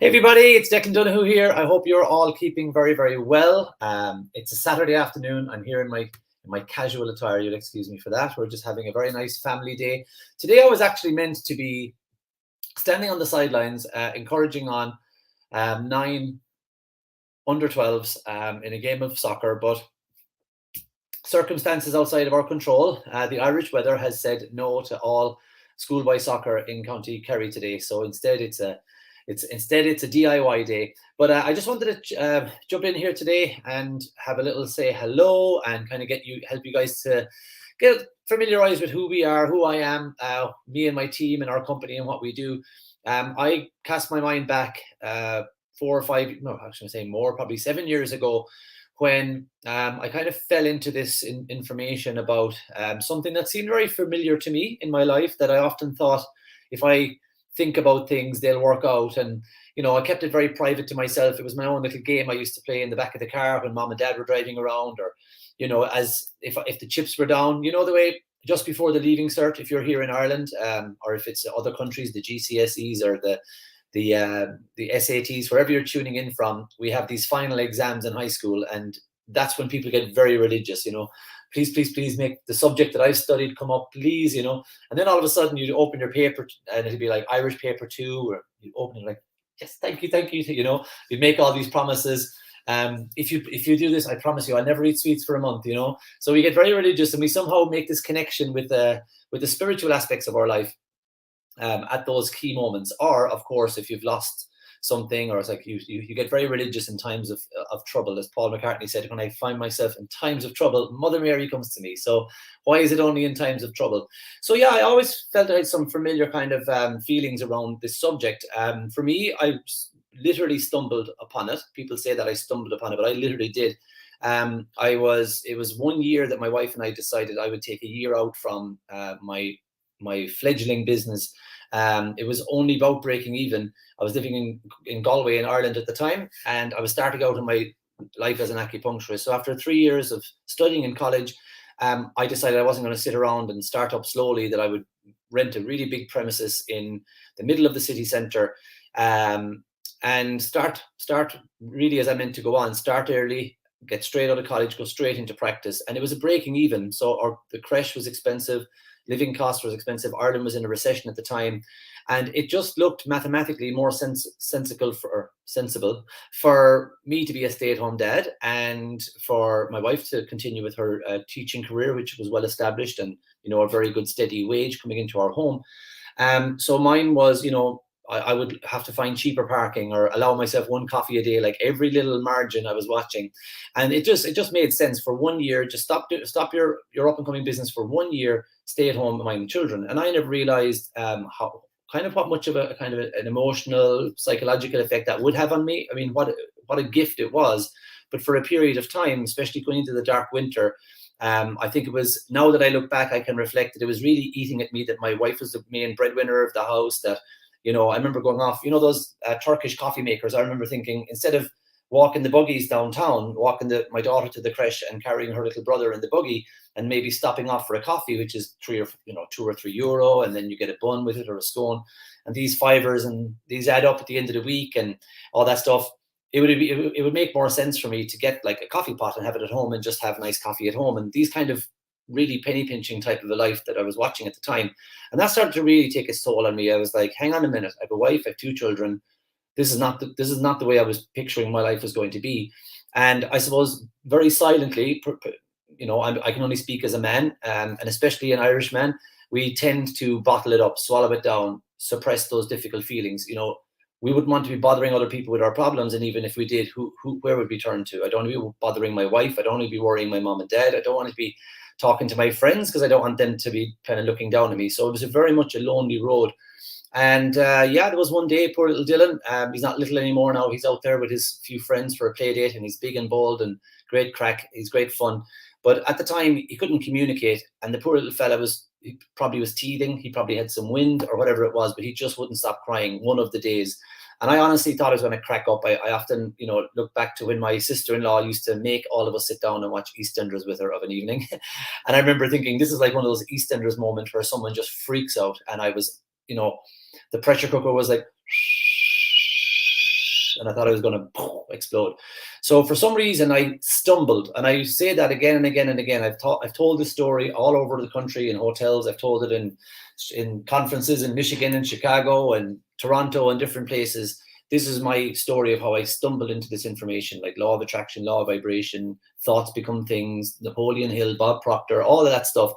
Hey everybody, it's Declan here. I hope you're all keeping very, very well. It's a Saturday afternoon. I'm here in my casual attire. You'll excuse me for that. We're just having a very nice family day. Today I was actually meant to be standing on the sidelines, encouraging on 9 under 12s in a game of soccer, but circumstances outside of our control. The Irish weather has said no to all schoolboy soccer in County Kerry today. So instead it's a DIY day. But I just wanted to jump in here today and have a little say hello and kind of help you guys to get familiarized with who we are, who I am, me and my team and our company and what we do. I cast my mind back 4 or 5, no, I should say more, probably 7 years ago, when I kind of fell into this information about something that seemed very familiar to me in my life, that I often thought, if I think about things, they'll work out. And I kept it very private to myself. It was my own little game I used to play in the back of the car when mom and dad were driving around, or as if the chips were down, the way just before the leaving cert, if you're here in Ireland, or if it's other countries, the GCSEs or the SATs, wherever you're tuning in from, we have these final exams in high school, and that's when people get very religious. Please make the subject that I've studied come up, please, and then all of a sudden you open your paper and it'll be like Irish paper 2, or you open it like, yes, thank you, you make all these promises. If you do this, I promise you I'll never eat sweets for a month, so we get very religious, and we somehow make this connection with the spiritual aspects of our life at those key moments. Or of course, if you've lost something, or it's like you get very religious in times of trouble. As Paul McCartney said, when I find myself in times of trouble, Mother Mary comes to me. So why is it only in times of trouble? So yeah, I always felt I had some familiar kind of feelings around this subject. For me, I literally stumbled upon it. People say that I stumbled upon it, but I literally did. It was 1 year that my wife and I decided I would take a year out from my fledgling business. It was only about breaking even. I was living in Galway in Ireland at the time, and I was starting out in my life as an acupuncturist. So after 3 years of studying in college, I decided I wasn't going to sit around and start up slowly, that I would rent a really big premises in the middle of the city centre, and start really as I meant to go on, start early, get straight out of college, go straight into practice. And it was a breaking even. So the creche was expensive, living costs was expensive. Ireland was in a recession at the time, and it just looked mathematically more sensible for me to be a stay-at-home dad, and for my wife to continue with her teaching career, which was well established, and a very good steady wage coming into our home. So mine was, I would have to find cheaper parking, or allow myself one coffee a day. Like every little margin I was watching, and it just made sense for 1 year. Just stop your up and coming business for 1 year, stay at home with my children. And I never realized what much of an emotional, psychological effect that would have on me. I mean, what a gift it was. But for a period of time, especially going into the dark winter, I think it was, now that I look back, I can reflect that it was really eating at me that my wife was the main breadwinner of the house. That I remember going off, those Turkish coffee makers. I remember thinking, instead of walking the buggies downtown, walking my daughter to the creche and carrying her little brother in the buggy, and maybe stopping off for a coffee, which is 2 or 3 euro, and then you get a bun with it or a scone, and these fivers, and these add up at the end of the week and all that stuff. It would make more sense for me to get like a coffee pot and have it at home and just have nice coffee at home. And these kind of really penny pinching type of a life that I was watching at the time. And that started to really take its toll on me. I was like, hang on a minute, I have a wife, I have 2 children. This is not the way I was picturing my life was going to be. And I suppose very silently, I can only speak as a man, and especially an Irish man, we tend to bottle it up, swallow it down, suppress those difficult feelings. We wouldn't want to be bothering other people with our problems. And even if we did, where would we turn to? I don't want to be bothering my wife. I don't want to be worrying my mom and dad. I don't want to be talking to my friends, because I don't want them to be kind of looking down at me. So it was very much a lonely road. And there was one day, poor little Dylan, he's not little anymore now. He's out there with his few friends for a play date, and he's big and bold and great crack. He's great fun. But at the time, he couldn't communicate. And the poor little fella he probably was teething. He probably had some wind or whatever it was, but he just wouldn't stop crying one of the days. And I honestly thought I was going to crack up. I often, look back to when my sister-in-law used to make all of us sit down and watch EastEnders with her of an evening. And I remember thinking, this is like one of those EastEnders moments where someone just freaks out. And I was, the pressure cooker was like, and I thought I was going to explode. So for some reason I stumbled, and I say that again and again and again. I've told this story all over the country in hotels. I've told it in conferences in Michigan and Chicago and Toronto and different places. This is my story of how I stumbled into this information, like law of attraction, law of vibration, thoughts become things, Napoleon Hill, Bob Proctor, all of that stuff.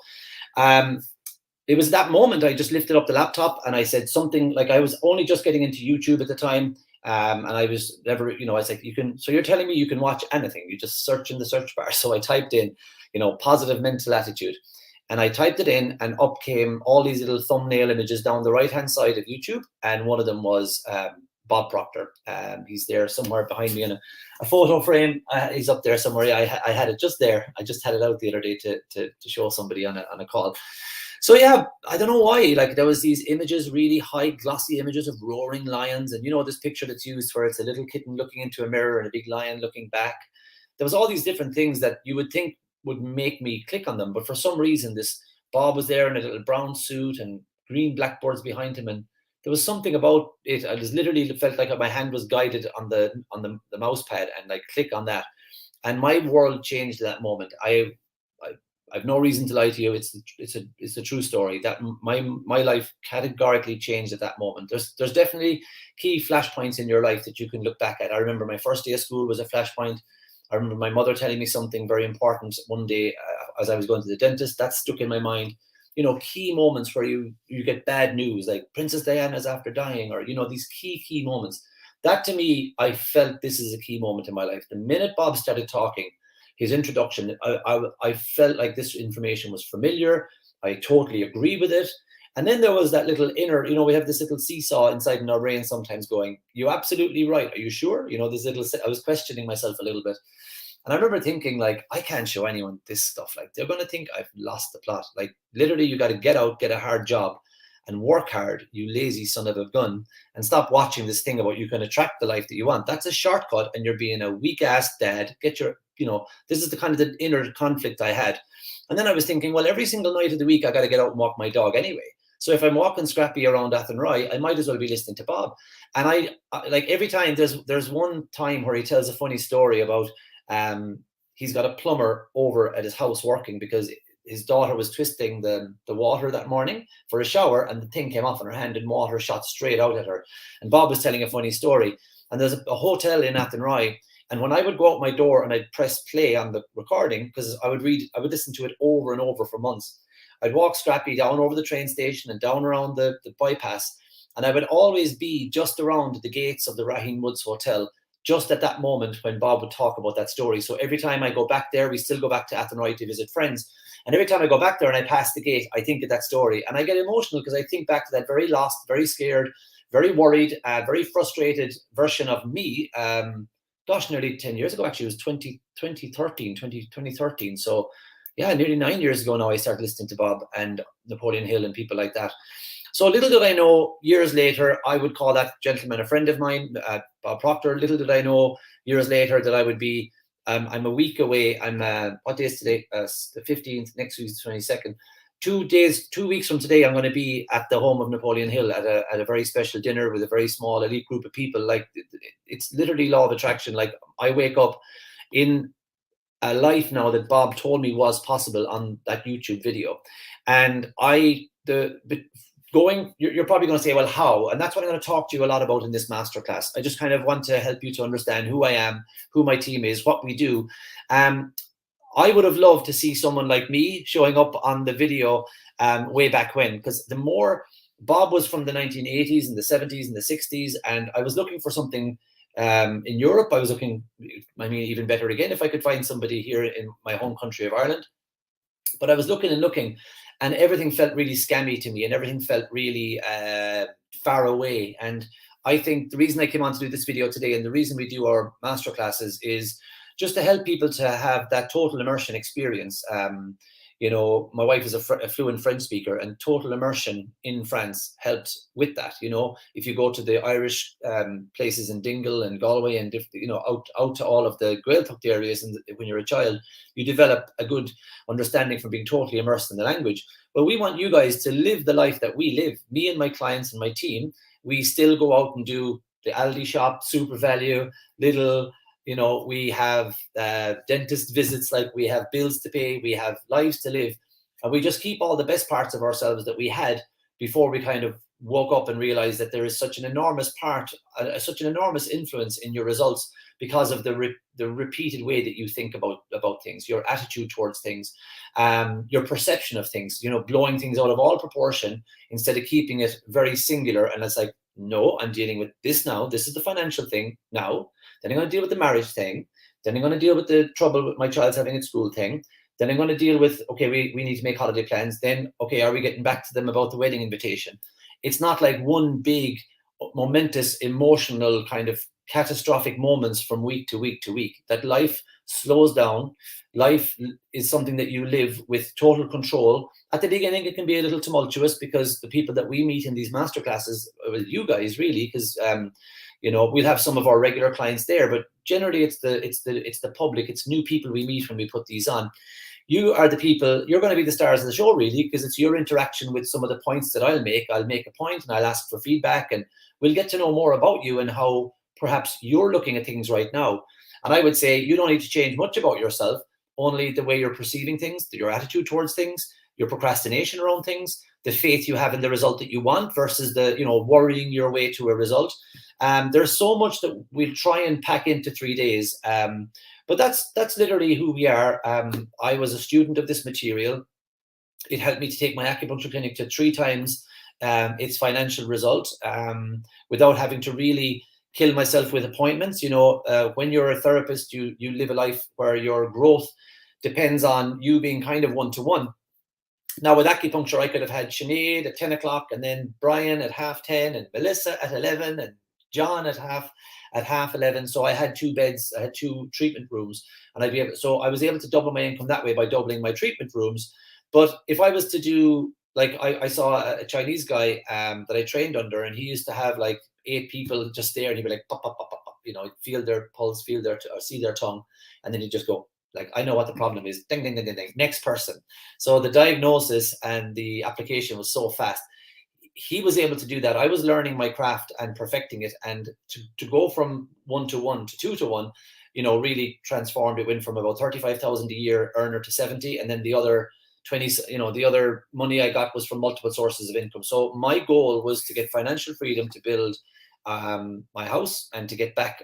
It was that moment I just lifted up the laptop and I said something like, I was only just getting into YouTube at the time. And I was never, I was like, so you're telling me you can watch anything, you just search in the search bar. So I typed in, positive mental attitude, and I typed it in, and up came all these little thumbnail images down the right-hand side of YouTube. And one of them was Bob Proctor. He's there somewhere behind me in a photo frame. He's up there somewhere. I had it just there. I just had it out the other day to show somebody on a call. So yeah, I don't know why, like there was these images, really high glossy images of roaring lions. And this picture that's used where it's a little kitten looking into a mirror and a big lion looking back. There was all these different things that you would think would make me click on them. But for some reason, this Bob was there in a little brown suit and green blackboards behind him. And there was something about it. I just literally felt like my hand was guided on the mouse pad, and I click on that. And my world changed at that moment. I've no reason to lie to you. It's a true story that my life categorically changed at that moment. There's definitely key flashpoints in your life that you can look back at. I remember my first day of school was a flashpoint. I remember my mother telling me something very important one day as I was going to the dentist. That stuck in my mind. Key moments where you get bad news, like Princess Diana's after dying, or these key moments. That to me, I felt this is a key moment in my life. The minute Bob started talking, his introduction, I felt like this information was familiar. I totally agree with it. And then there was that little inner, we have this little seesaw inside in our brain sometimes going, you're absolutely right. Are you sure? This little, I was questioning myself a little bit. And I remember thinking, like, I can't show anyone this stuff. Like, they're going to think I've lost the plot. Like, literally, you got to get out, get a hard job, and work hard, you lazy son of a gun, and stop watching this thing about you can attract the life that you want. That's a shortcut, and you're being a weak-ass dad. Get your, this is the kind of the inner conflict I had. And then I was thinking, well, every single night of the week, I got to get out and walk my dog anyway. So if I'm walking Scrappy around Athenry, I might as well be listening to Bob. And I like every time, there's one time where he tells a funny story about he's got a plumber over at his house working because his daughter was twisting the water that morning for a shower, and the thing came off in her hand and water shot straight out at her. And Bob was telling a funny story. And there's a hotel in Athenry, and when I would go out my door and I'd press play on the recording, because I would listen to it over and over for months. I'd walk Scrappy down over the train station and down around the bypass, and I would always be just around the gates of the Raheen Woods Hotel, just at that moment when Bob would talk about that story. So every time I go back there, we still go back to Athenry to visit friends. And every time I go back there and I pass the gate, I think of that story. And I get emotional because I think back to that very lost, very scared, very worried, very frustrated version of me. Nearly 10 years ago, actually. It was 2013. So yeah, nearly 9 years ago now, I started listening to Bob and Napoleon Hill and people like that. So little did I know, years later, I would call that gentleman a friend of mine, Bob Proctor. Little did I know, years later, that I would be, I'm a week away. What day is today? The 15th, next week is the 22nd. 2 weeks from today, I'm going to be at the home of Napoleon Hill at a very special dinner with a very small elite group of people. Like, it's literally law of attraction. Like, I wake up in a life now that Bob told me was possible on that YouTube video. And you're probably going to say, well, how? And that's what I'm going to talk to you a lot about in this masterclass. I just kind of want to help you to understand who I am, who my team is, what we do. I would have loved to see someone like me showing up on the video way back when, because the more Bob was from the 1980s and the 70s and the 60s, and I was looking for something in Europe. I was looking, even better again, if I could find somebody here in my home country of Ireland. But I was looking, and everything felt really scammy to me, and everything felt really far away. And I think the reason I came on to do this video today, and the reason we do our masterclasses, is just to help people to have that total immersion experience. My wife is a fluent French speaker, and total immersion in France helped with that. If you go to the Irish places in Dingle and Galway and out to all of the Gaeltacht areas, and when you're a child, you develop a good understanding from being totally immersed in the language. Well, we want you guys to live the life that we live. Me and my clients and my team, we still go out and do the Aldi shop, Super Value, Lidl. We have dentist visits, like we have bills to pay, we have lives to live, and we just keep all the best parts of ourselves that we had before we kind of woke up and realized that there is such an enormous such an enormous influence in your results because of the repeated way that you think about things, your attitude towards things, your perception of things, blowing things out of all proportion instead of keeping it very singular. And it's like, no, I'm dealing with this now. This is the financial thing now. Then I'm going to deal with the marriage thing. Then I'm going to deal with the trouble with my child's having at school thing. Then I'm going to deal with, okay, we need to make holiday plans. Then, okay, are we getting back to them about the wedding invitation? It's not like one big, momentous, emotional kind of catastrophic moments from week to week to week. That life slows down. Life is something that you live with total control. At the beginning, it can be a little tumultuous because the people that we meet in these masterclasses, with you guys really, because we'll have some of our regular clients there, but generally it's the public, it's new people we meet when we put these on. You are the people, you're going to be the stars of the show, really, because it's your interaction with some of the points that I'll make. I'll make a point and I'll ask for feedback, and we'll get to know more about you and how perhaps you're looking at things right now. And I would say you don't need to change much about yourself, only the way you're perceiving things, your attitude towards things, your procrastination around things, the faith you have in the result that you want versus the, worrying your way to a result. There's so much that we'll try and pack into 3 days. But that's literally who we are. I was a student of this material. It helped me to take my acupuncture clinic to 3 times its financial result without having to really kill myself with appointments. When you're a therapist, you live a life where your growth depends on you being kind of one-to-one. Now, with acupuncture, I could have had Sinead at 10 o'clock, and then Brian at 10:30, and Melissa at 11, and John at half 11. So I had 2 beds, I had 2 treatment rooms, and I was able to double my income that way by doubling my treatment rooms. But if I was to do, like, I saw a Chinese guy that I trained under, and he used to have like 8 people just there, and he'd be like, pop, pop, pop, pop, pop, feel their pulse, or see their tongue, and then he'd just go, like, I know what the problem is, ding, ding, ding, ding, ding, next person. So the diagnosis and the application was so fast. He was able to do that. I was learning my craft and perfecting it, and to go from 1-to-1 to 2-to-1, really transformed. It went from about 35,000 a year earner to 70, and then the other 20, the other money I got was from multiple sources of income. So my goal was to get financial freedom to build my house and to get back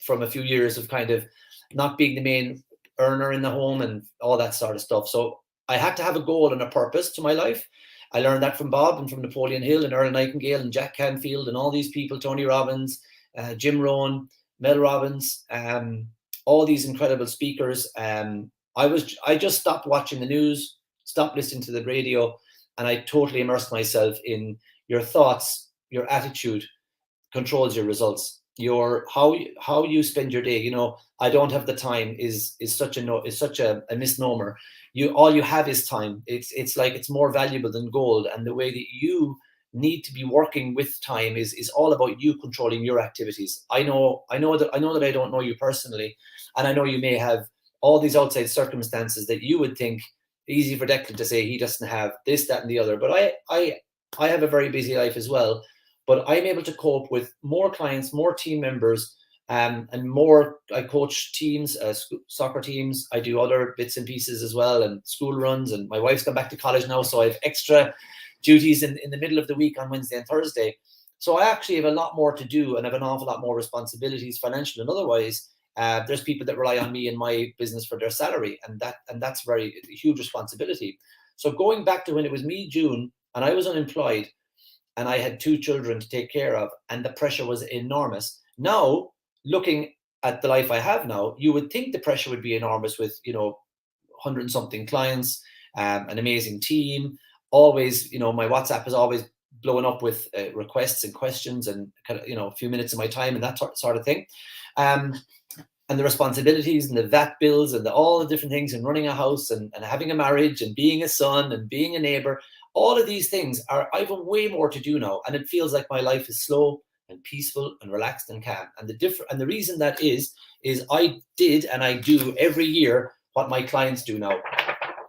from a few years of kind of not being the main earner in the home and all that sort of stuff. So I had to have a goal and a purpose to my life. I learned that from Bob and from Napoleon Hill and Earl Nightingale and Jack Canfield and all these people, Tony Robbins, Jim Rohn, Mel Robbins, all these incredible speakers. I just stopped watching the news, stopped listening to the radio, and I totally immersed myself in your thoughts. Your attitude controls your results. How you spend your day. I don't have the time is such a misnomer. All you have is time. It's like it's more valuable than gold, and the way that you need to be working with time is all about you controlling your activities. I know that I don't know you personally, and I know you may have all these outside circumstances that you would think easy for Declan to say he doesn't have this, that, and the other. But I have a very busy life as well. But I'm able to cope with more clients, more team members, and more. I coach teams, soccer teams. I do other bits and pieces as well, and school runs. And my wife's gone back to college now, so I have extra duties in the middle of the week on Wednesday and Thursday. So I actually have a lot more to do and have an awful lot more responsibilities, financial and otherwise. There's people that rely on me in my business for their salary, and that's very huge responsibility. So going back to when it was me, June, and I was unemployed, and I had 2 children to take care of, and the pressure was enormous. Now, looking at the life I have now, you would think the pressure would be enormous with 100 and something clients, an amazing team. Always, my WhatsApp is always blowing up with requests and questions, and a few minutes of my time and that sort of thing. And the responsibilities and the VAT bills and all the different things, and running a house and having a marriage and being a son and being a neighbor, all of these things I have way more to do now, and it feels like my life is slow and peaceful and relaxed and calm. And the reason that is I did and I do every year what my clients do now.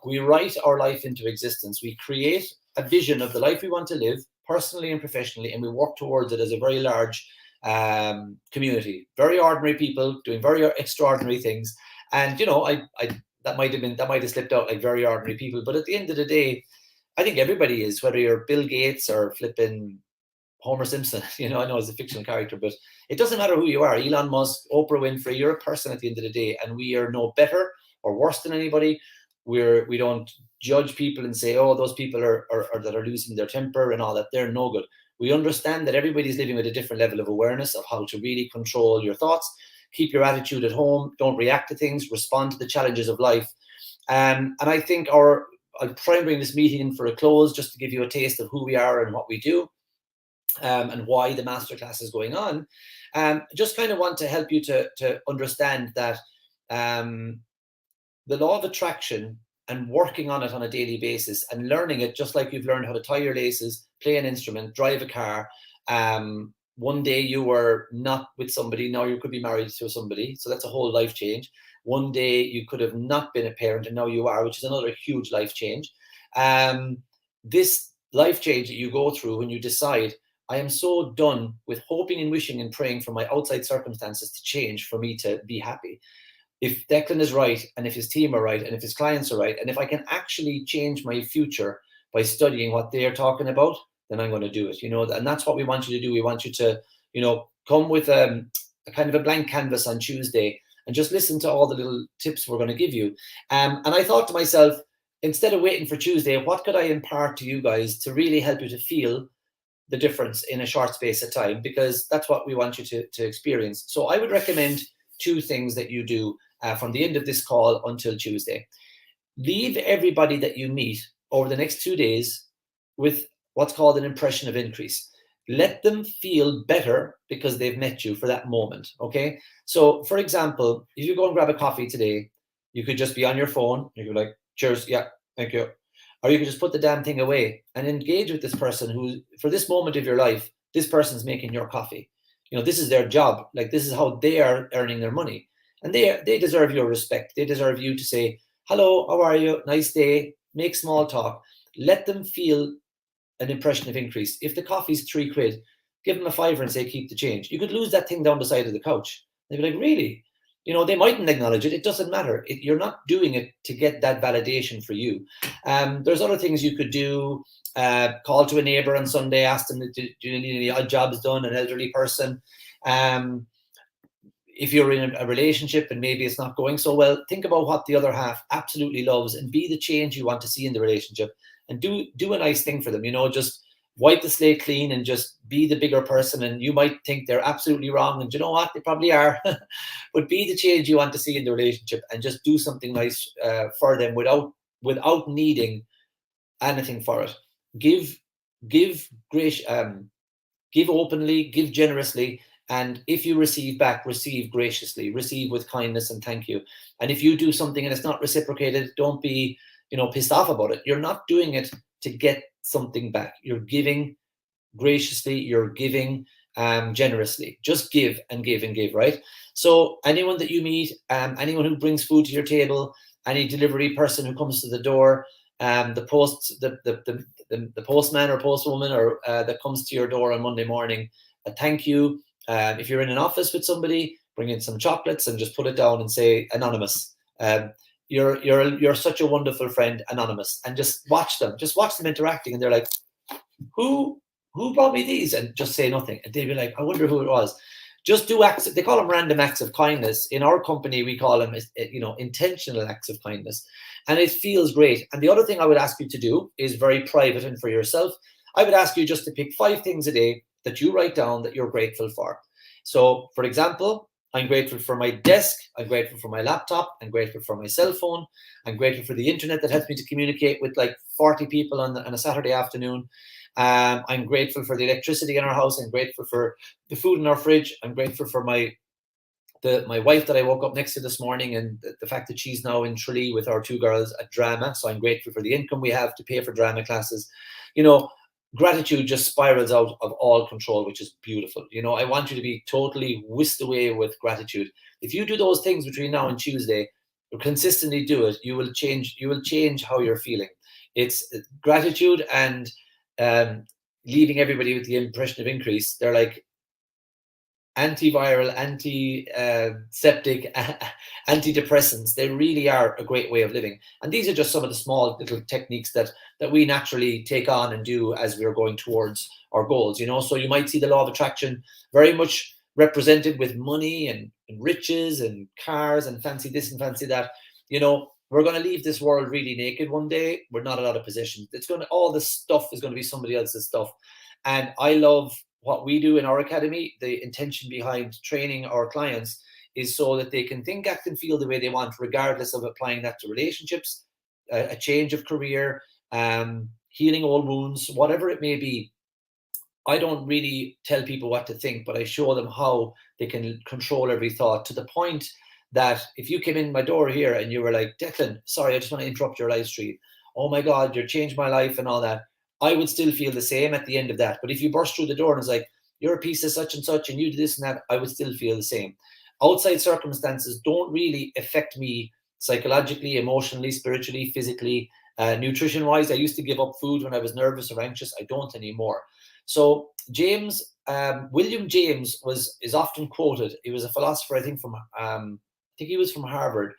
We write our life into existence. We create a vision of the life we want to live, personally and professionally, and we work towards it as a very large community. Very ordinary people doing very extraordinary things. And, that might have slipped out, like very ordinary people. But at the end of the day, I think everybody is, whether you're Bill Gates or flipping Homer Simpson, I know it's a fictional character, but it doesn't matter who you are. Elon Musk, Oprah Winfrey, you're a person at the end of the day, and we are no better or worse than anybody. We don't judge people and say, oh, those people are that are losing their temper and all that, they're no good. We understand that everybody's living with a different level of awareness of how to really control your thoughts, keep your attitude at home, don't react to things, respond to the challenges of life. And I think I'll try and bring this meeting in for a close, just to give you a taste of who we are and what we do. And why the masterclass is going on. Just kind of want to help you to understand that the law of attraction and working on it on a daily basis and learning it, just like you've learned how to tie your laces, play an instrument, drive a car. One day you were not with somebody, now you could be married to somebody. So that's a whole life change. One day you could have not been a parent and now you are, which is another huge life change. This life change that you go through when you decide, I am so done with hoping and wishing and praying for my outside circumstances to change for me to be happy. If Declan is right, and if his team are right, and if his clients are right, and if I can actually change my future by studying what they are talking about, then I'm going to do it. And that's what we want you to do. We want you to, come with a kind of a blank canvas on Tuesday and just listen to all the little tips we're going to give you. And I thought to myself, instead of waiting for Tuesday, what could I impart to you guys to really help you to feel the difference in a short space of time? Because that's what we want you to experience. So I would recommend 2 things that you do from the end of this call until Tuesday. Leave everybody that you meet over the next 2 days with what's called an impression of increase. Let them feel better because they've met you for that moment, okay? So, for example, if you go and grab a coffee today, you could just be on your phone. You could be like, cheers, yeah, thank you. Or you could just put the damn thing away and engage with this person who, for this moment of your life, this person's making your coffee. This is their job. Like, this is how they are earning their money. And they deserve your respect. They deserve you to say, hello, how are you? Nice day. Make small talk. Let them feel an impression of increase. If the coffee's £3, give them a fiver and say, keep the change. You could lose that thing down the side of the couch. They'd be like, really? They mightn't acknowledge it. It doesn't matter. You're not doing it to get that validation for you. There's other things you could do. Call to a neighbor on Sunday, ask them, do you need any odd jobs done, an elderly person. If you're in a relationship and maybe it's not going so well, think about what the other half absolutely loves and be the change you want to see in the relationship, and do a nice thing for them. Just wipe the slate clean and just be the bigger person. And you might think they're absolutely wrong, and you know what, they probably are. But be the change you want to see in the relationship and just do something nice for them without needing anything for it. Give openly, give generously. And if you receive back, receive graciously, receive with kindness and thank you. And if you do something and it's not reciprocated, don't be, pissed off about it. You're not doing it to get something back. You're giving graciously, you're giving generously. Just give and give and give, right? So anyone that you meet, anyone who brings food to your table, any delivery person who comes to the door, the postman or postwoman or that comes to your door on Monday morning, thank you. If you're in an office with somebody, bring in some chocolates and just put it down and say, anonymous. You're such a wonderful friend, anonymous. And just watch them interacting. And they're like, who brought me these? And just say nothing. And they'd be like, I wonder who it was. Just do acts. They call them random acts of kindness. In our company, we call them, intentional acts of kindness. And it feels great. And the other thing I would ask you to do is very private and for yourself. I would ask you just to pick 5 things a day that you write down that you're grateful for. So, for example, I'm grateful for my desk. I'm grateful for my laptop. I'm grateful for my cell phone. I'm grateful for the internet that helps me to communicate with like 40 people on a Saturday afternoon. I'm grateful for the electricity in our house. I'm grateful for the food in our fridge. I'm grateful for my wife that I woke up next to this morning, and the fact that she's now in Tralee with our 2 girls at drama. So I'm grateful for the income we have to pay for drama classes. Gratitude just spirals out of all control, which is beautiful. I want you to be totally whisked away with gratitude. If you do those things between now and Tuesday, consistently do it, you will change how you're feeling. It's gratitude and leaving everybody with the impression of increase. They're like, antiviral, antiseptic, antidepressants. They really are a great way of living. And these are just some of the small little techniques that we naturally take on and do as we're going towards our goals. So you might see the law of attraction very much represented with money and riches and cars and fancy this and fancy that. We're going to leave this world really naked one day. We're not a lot of possessions. All this stuff is going to be somebody else's stuff. And I love what we do in our academy. The intention behind training our clients is so that they can think, act, and feel the way they want, regardless of applying that to relationships, a change of career, healing old wounds, whatever it may be. I don't really tell people what to think, but I show them how they can control every thought, to the point that if you came in my door here and you were like, Declan, sorry, I just want to interrupt your live stream. Oh my God, you changed my life and all that. I would still feel the same at the end of that. But if you burst through the door and it's like, you're a piece of such and such and you do this and that, I would still feel the same. Outside circumstances don't really affect me psychologically, emotionally, spiritually, physically, nutrition-wise. I used to give up food when I was nervous or anxious. I don't anymore. So William James is often quoted. He was a philosopher, I think he was from Harvard,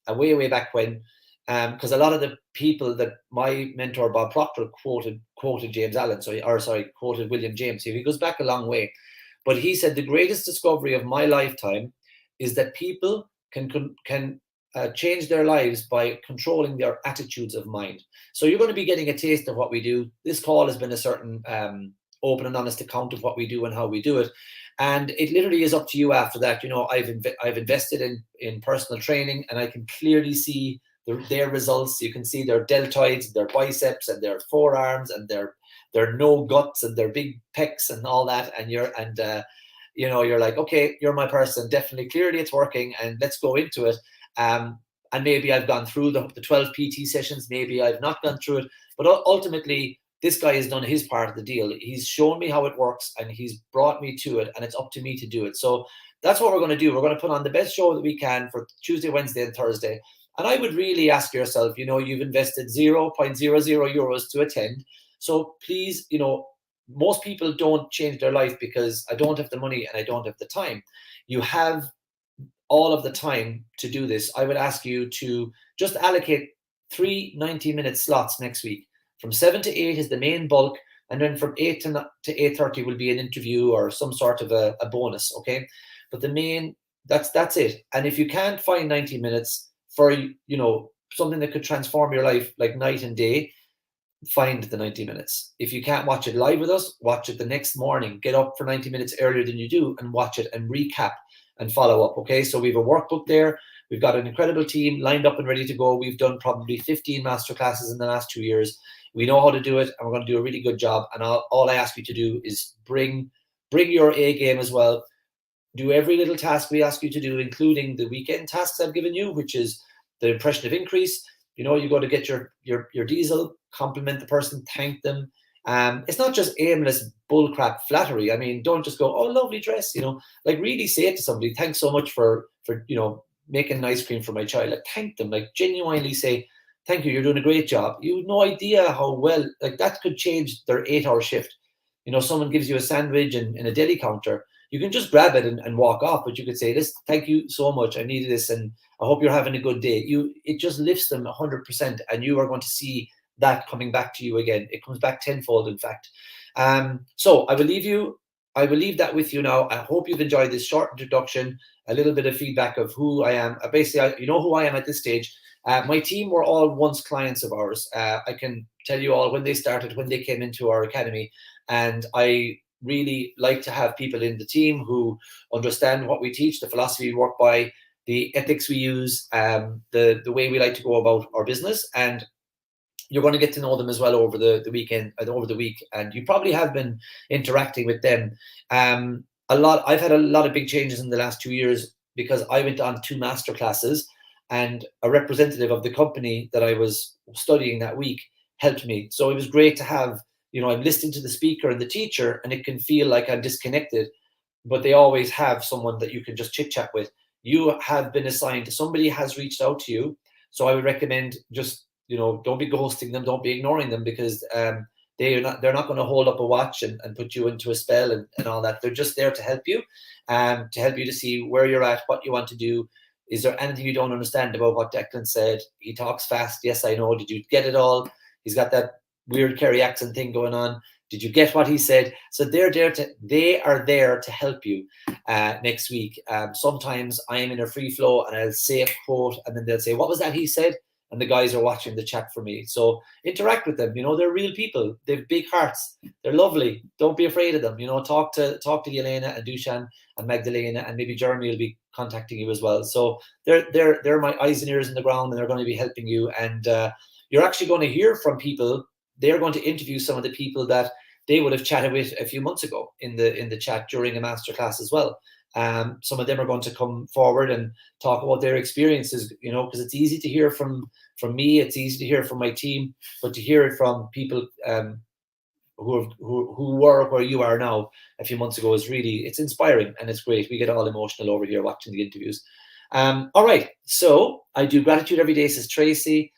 way back when. Because a lot of the people that my mentor Bob Proctor quoted James Allen, quoted William James. So he goes back a long way. But he said the greatest discovery of my lifetime is that people can change their lives by controlling their attitudes of mind. So you're going to be getting a taste of what we do. This call has been a certain open and honest account of what we do and how we do it. And it literally is up to you after that. I've invested in personal training, and I can clearly see their results. You can see their deltoids, their biceps, and their forearms, and their no guts, and their big pecs, and all that. And you're like, okay, you're my person. Definitely, clearly, it's working, and let's go into it. And maybe I've gone through the 12 PT sessions. Maybe I've not gone through it, but ultimately, this guy has done his part of the deal. He's shown me how it works, and he's brought me to it, and it's up to me to do it. So that's what we're going to do. We're going to put on the best show that we can for Tuesday, Wednesday, and Thursday. And I would really ask yourself, you've invested 0.00 euros to attend. So please, most people don't change their life because I don't have the money and I don't have the time. You have all of the time to do this. I would ask you to just allocate 3 90-minute slots next week. From 7 to 8 is the main bulk. And then from 8 to 8:30 will be an interview or some sort of a bonus, okay? But that's it. And if you can't find 90 minutes, for something that could transform your life like night and day, find the 90 minutes. If you can't watch it live with us, watch it the next morning. Get up for 90 minutes earlier than you do and watch it and recap and follow up, okay? So we have a workbook there. We've got an incredible team lined up and ready to go. We've done probably 15 masterclasses in the last 2 years. We know how to do it, and we're going to do a really good job. And all I ask you to do is bring your A game as well. Do every little task we ask you to do, including the weekend tasks I've given you, which is the impression of increase. You go to get your diesel, compliment the person, thank them. It's not just aimless bullcrap flattery. I mean, don't just go, oh, lovely dress, like really say it to somebody. Thanks so much for making an ice cream for my child. Like, thank them, like genuinely say, thank you, you're doing a great job. You have no idea how well, like that could change their 8-hour shift. Someone gives you a sandwich in a deli counter. You can just grab it and walk off, but you could say, "This, thank you so much. I needed this, and I hope you're having a good day." It just lifts them 100%, and you are going to see that coming back to you again. It comes back tenfold, in fact. So I will leave that with you now. I hope you've enjoyed this short introduction, a little bit of feedback of who I am. Basically, you know who I am at this stage. My team were all once clients of ours. I can tell you all when they started, when they came into our academy, and I really like to have people in the team who understand what we teach, the philosophy we work by, the ethics we use, the way we like to go about our business. And you're going to get to know them as well over the weekend, over the week, and you probably have been interacting with them a lot. I've had a lot of big changes in the last 2 years because I went on 2 masterclasses, and a representative of the company that I was studying that week helped me. So it was great to have, I'm listening to the speaker and the teacher, and it can feel like I'm disconnected, but they always have someone that you can just chit chat with. You have been assigned, somebody has reached out to you. So I would recommend just, don't be ghosting them, don't be ignoring them, because they're not going to hold up a watch and put you into a spell and all that. They're just there to help you, to see where you're at, what you want to do. Is there anything you don't understand about what Declan said? He talks fast. Yes, I know. Did you get it all? He's got that weird Kerry accent thing going on. Did you get what he said? So they are there to help you next week. Sometimes I am in a free flow and I'll say a quote and then they'll say, what was that he said? And the guys are watching the chat for me. So interact with them. They're real people. They have big hearts. They're lovely. Don't be afraid of them. Talk to Elena and Dushan and Magdalena, and maybe Jeremy will be contacting you as well. So they're my eyes and ears in the ground, and they're going to be helping you. And you're actually going to hear from people. They're going to interview some of the people that they would have chatted with a few months ago in the chat during a masterclass as well. Some of them are going to come forward and talk about their experiences, because it's easy to hear from me, it's easy to hear from my team, but to hear it from people who were where you are now a few months ago it's inspiring, and it's great. We get all emotional over here watching the interviews. All right, so I do gratitude every day, says Tracy.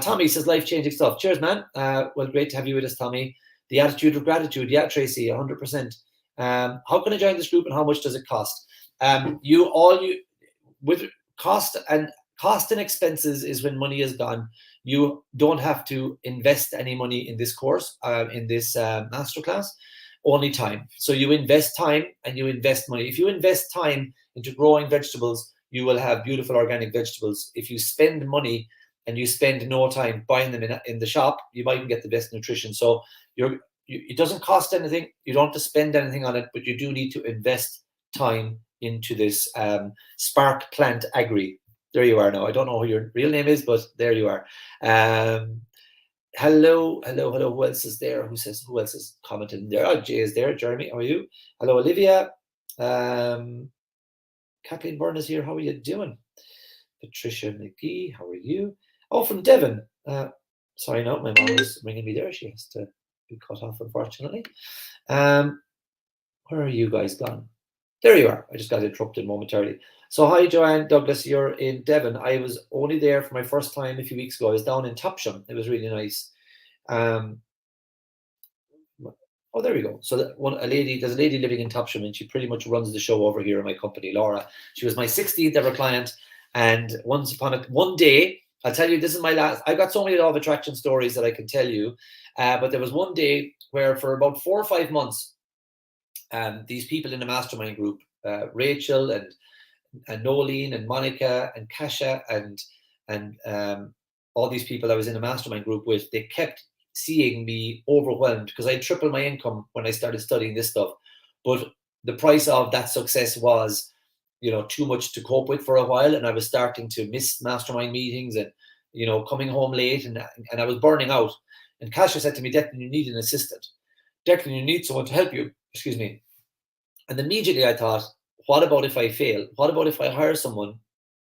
Tommy says life-changing stuff. Cheers, man. Well, great to have you with us, Tommy. The attitude of gratitude. Yeah, Tracy, 100%. How can I join this group and how much does it cost? With cost and expenses is when money is gone. You don't have to invest any money in this course, in this masterclass, only time. So you invest time and you invest money. If you invest time into growing vegetables, you will have beautiful organic vegetables. If you spend money and you spend no time buying them in the shop, you mightn't get the best nutrition. So it doesn't cost anything. You don't have to spend anything on it, but you do need to invest time into this Spark Plant Agri. There you are now. I don't know who your real name is, but there you are. Hello. Who else is there? Who else is commenting there? Oh, Jay is there. Jeremy, how are you? Hello, Olivia. Kathleen Byrne is here. How are you doing? Patricia McGee, how are you? Oh, from Devon. Sorry, no, my mom is ringing me there. She has to be cut off, unfortunately. Where are you guys gone? There you are. I just got interrupted momentarily. So hi, Joanne Douglas. You're in Devon. I was only there for my first time a few weeks ago. I was down in Topsham. It was really nice. Oh, there we go. So there's a lady living in Topsham, and she pretty much runs the show over here in my company, Laura. She was my 16th ever client. And one day, I'll tell you, this is my last. I've got so many law of attraction stories that I can tell you. But there was one day where for about 4 or 5 months, these people in the mastermind group, Rachel and Nolene and Monica and Kasha and all these people I was in a mastermind group with, they kept seeing me overwhelmed because I tripled my income when I started studying this stuff. But the price of that success was, too much to cope with for a while. And I was starting to miss mastermind meetings and, coming home late and I was burning out. And Kasha said to me, Declan, you need an assistant. Declan, you need someone to help you. Excuse me. And immediately I thought, what about if I fail? What about if I hire someone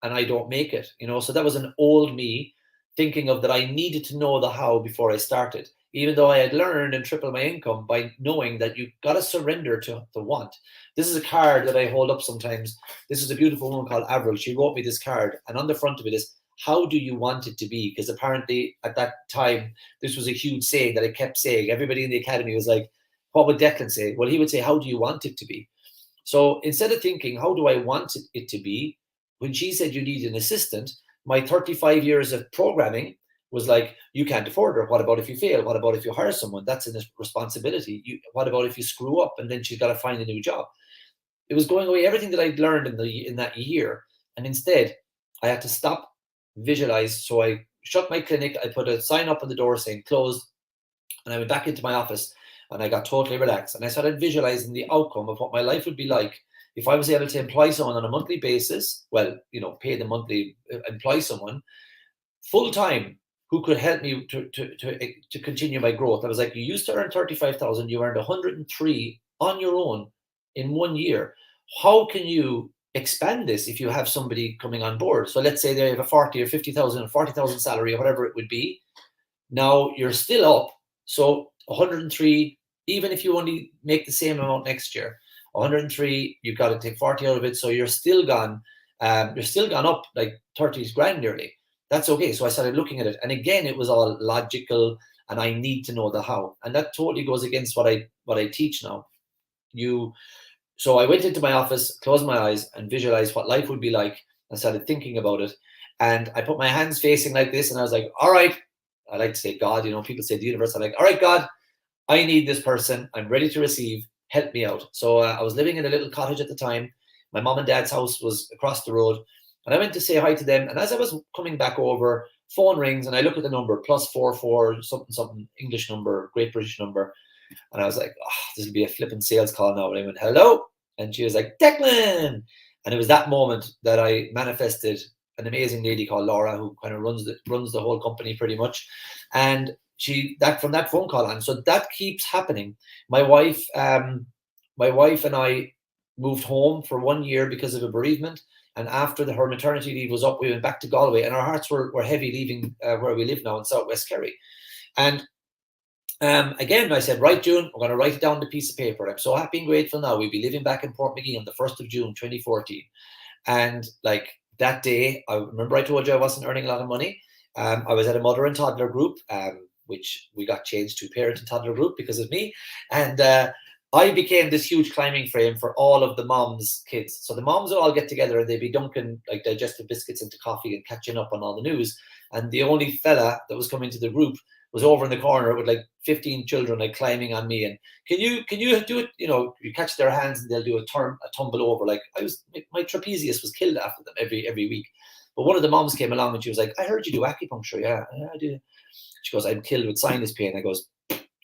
and I don't make it? So that was an old me thinking of that I needed to know the how before I started, even though I had learned and tripled my income by knowing that you got to surrender to the want. This is a card that I hold up sometimes. This is a beautiful woman called Avril. She wrote me this card, and on the front of it is, how do you want it to be? Because apparently at that time, this was a huge saying that I kept saying. Everybody in the academy was like, what would Declan say? Well, he would say, how do you want it to be? So instead of thinking, how do I want it to be? When she said you need an assistant, my 35 years of programming was like, you can't afford her. What about if you fail? What about if you hire someone? That's a responsibility. What about if you screw up and then she's got to find a new job? It was going away everything that I'd learned in that year. And instead, I had to stop, visualize. So I shut my clinic. I put a sign up on the door saying closed. And I went back into my office and I got totally relaxed. And I started visualizing the outcome of what my life would be like if I was able to employ someone on a monthly basis, pay them monthly, employ someone full time who could help me to continue my growth. I was like, you used to earn 35,000, you earned 103 on your own in 1 year. How can you expand this if you have somebody coming on board? So let's say they have a 40 or 50,000 or 40,000 salary or whatever it would be. Now you're still up. So 103, even if you only make the same amount next year, 103, you've got to take 40 out of it. So you're still gone up like 30 grand nearly. That's okay. So I started looking at it. And again, it was all logical. and I need to know the how. And that totally goes against what I teach now. So I went into my office, closed my eyes, and visualized what life would be like. I started thinking about it, and I put my hands facing like this, and I was like, all right, I like to say God, people say the universe. I'm like, all right, God, I need this person. I'm ready to receive. Help me out. So I was living in a little cottage at the time. My mom and dad's house was across the road, and I went to say hi to them. And as I was coming back over, phone rings, and I look at the number, +44 something something, English number, Great British number. And I was like, oh, this will be a flipping sales call now. And I went, hello. And she was like, Declan. And it was that moment that I manifested an amazing lady called Laura, who kind of runs the whole company pretty much. And from that phone call on. So that keeps happening. My wife and I moved home for 1 year because of a bereavement. And after her maternity leave was up, we went back to Galway, and our hearts were heavy leaving where we live now in Southwest Kerry. And again, I said, right, June, I'm going to write it down on a piece of paper. I'm so happy and grateful now. We'll be living back in Portmagee on the 1st of June, 2014. And like that day, I remember I told you I wasn't earning a lot of money. I was at a mother and toddler group, which we got changed to parent and toddler group because of me. And I became this huge climbing frame for all of the moms' kids. So the moms would all get together and they'd be dunking like digestive biscuits into coffee and catching up on all the news. And the only fella that was coming to the group was over in the corner with like 15 children like climbing on me. And can you do it? You catch their hands and they'll do a tumble over. Like my trapezius was killed after them every week. But one of the moms came along and she was like, I heard you do acupuncture. Yeah, I do. She goes, I'm killed with sinus pain. I goes,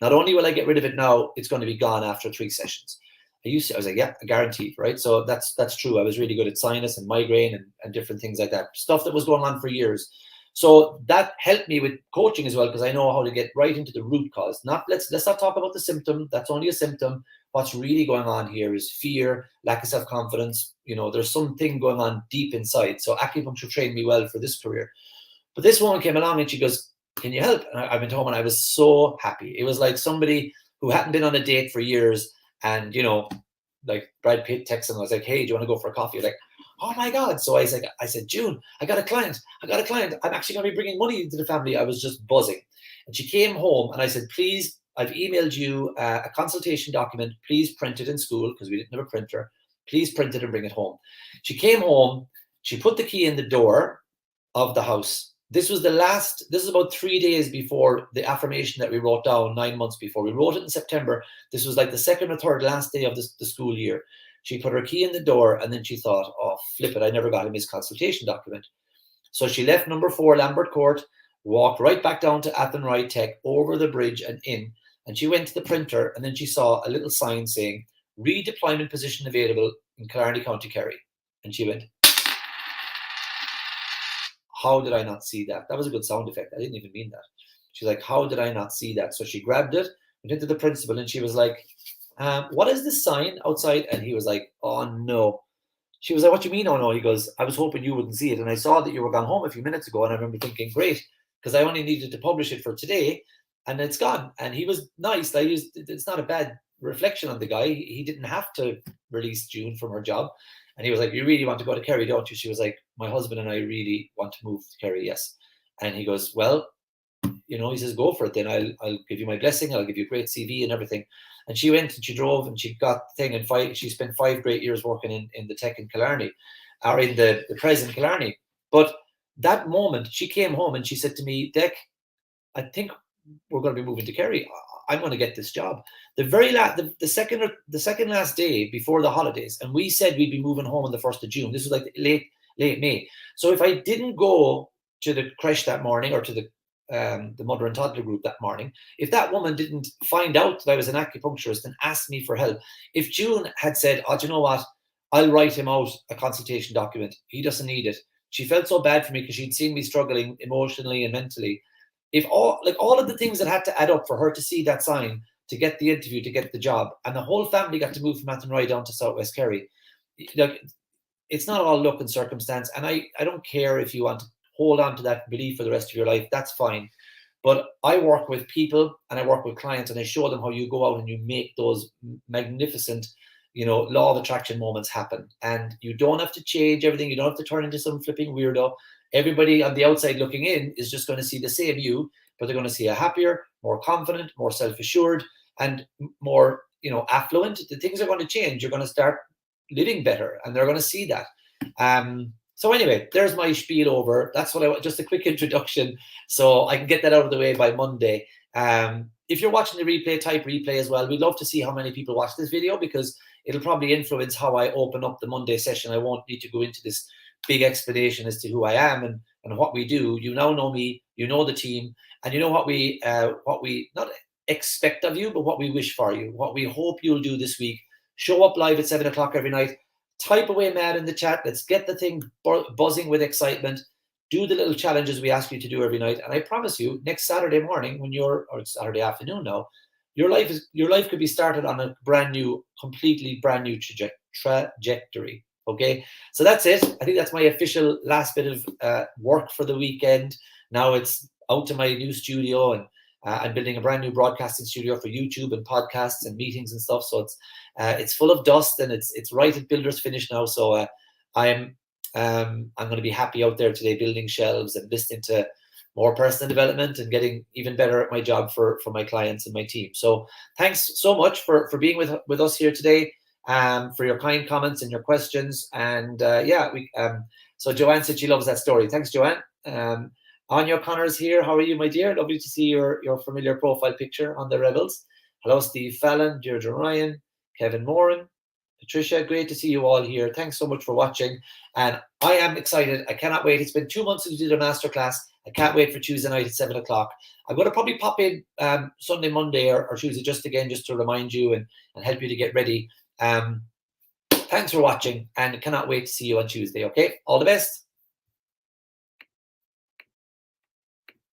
not only will I get rid of it now, it's going to be gone after 3 sessions. I was like, yeah, guaranteed, right? So that's true. I was really good at sinus and migraine and different things like that. Stuff that was going on for years. So that helped me with coaching as well, because I know how to get right into the root cause. Let's not talk about the symptom. That's only a symptom. What's really going on here is fear, lack of self-confidence. There's something going on deep inside. So acupuncture trained me well for this career. But this woman came along and she goes, can you help? And I went home and I was so happy. It was like somebody who hadn't been on a date for years, and like Brad Pitt texted, and I was like, hey, do you want to go for a coffee? Like, oh my God. So I said, June, I got a client. I'm actually going to be bringing money into the family. I was just buzzing. And she came home and I said, please, I've emailed you a consultation document. Please print it in school, because we didn't have a printer. Please print it and bring it home. She came home. She put the key in the door of the house. This is about 3 days before the affirmation that we wrote down 9 months before. We wrote it in September. This was like the second or third last day of the school year. She put her key in the door and then she thought, oh, flip it, I never got him his consultation document. So she left number 4 Lambert Court, walked right back down to Athenry Tech, over the bridge and in, and she went to the printer, and then she saw a little sign saying, redeployment position available in Killarney, County Kerry. And she went, how did I not see that? That was a good sound effect. I didn't even mean that. She's like, how did I not see that? So she grabbed it, went into the principal, and she was like, what is this sign outside? And he was like, oh no. She was like, what do you mean, oh no? He goes, I was hoping you wouldn't see it. And I saw that you were gone home a few minutes ago. And I remember thinking, great, because I only needed to publish it for today, and it's gone. And he was nice. It's not a bad reflection on the guy. He didn't have to release June from her job. And he was like, you really want to go to Kerry, don't you? She was like, my husband and I really want to move to Kerry, yes. And he goes, well, he says, go for it then. I'll give you my blessing. I'll give you a great CV and everything. And she went and she drove and she got the thing, and she spent 5 great years working in the tech in Killarney, or in the press in Killarney. But that moment, she came home and she said to me, Dec, I think we're going to be moving to Kerry. I'm going to get this job. The very last, the second last day before the holidays, and we said we'd be moving home on the 1st of June. This was like late May. So if I didn't go to the creche that morning, or to the mother and toddler group that morning, if that woman didn't find out that I was an acupuncturist and ask me for help, if June had said, oh, do you know what, I'll write him out a consultation document, he doesn't need it. She felt so bad for me because she'd seen me struggling emotionally and mentally. If all of the things that had to add up for her to see that sign, to get the interview, to get the job, and the whole family got to move from Athenry down to Southwest Kerry, it's not all luck and circumstance. And I don't care if you want to hold on to that belief for the rest of your life, that's fine. But I work with people and I work with clients, and I show them how you go out and you make those magnificent, law of attraction moments happen. And you don't have to change everything. You don't have to turn into some flipping weirdo. Everybody on the outside looking in is just going to see the same you, but they're going to see a happier, more confident, more self-assured, and more, affluent. The things are going to change. You're going to start living better, and they're going to see that. So anyway, there's my spiel over. That's what I want, just a quick introduction, so I can get that out of the way by Monday. If you're watching the replay, type replay as well. We'd love to see how many people watch this video, because it'll probably influence how I open up the Monday session. I won't need to go into this big explanation as to who I am and what we do. You now know me, you know the team, and you know what we not expect of you, but what we wish for you, what we hope you'll do this week. Show up live at 7 o'clock every night. Type away mad in the chat. Let's get the thing buzzing with excitement. Do the little challenges we ask you to do every night. And I promise you, next Saturday morning, or Saturday afternoon now, your life could be started on a completely brand new trajectory. Okay, so that's it. I think that's my official last bit of work for the weekend. Now it's out to my new studio, and I'm building a brand new broadcasting studio for YouTube and podcasts and meetings and stuff. So it's full of dust, and it's right at builder's finish now. So I'm going to be happy out there today, building shelves and listening to more personal development and getting even better at my job for my clients and my team. So thanks so much for being with us here today, for your kind comments and your questions. And so Joanne said she loves that story. Thanks, Joanne. Anya O'Connor's here. How are you, my dear? Lovely to see your familiar profile picture on the Rebels. Hello, Steve Fallon, Deirdre Ryan, Kevin Moran, Patricia. Great to see you all here. Thanks so much for watching. And I am excited. I cannot wait. It's been 2 months since we did a masterclass. I can't wait for Tuesday night at 7 o'clock. I'm going to probably pop in Sunday, Monday, or Tuesday, just to remind you and help you to get ready. Thanks for watching, and cannot wait to see you on Tuesday. Okay, all the best.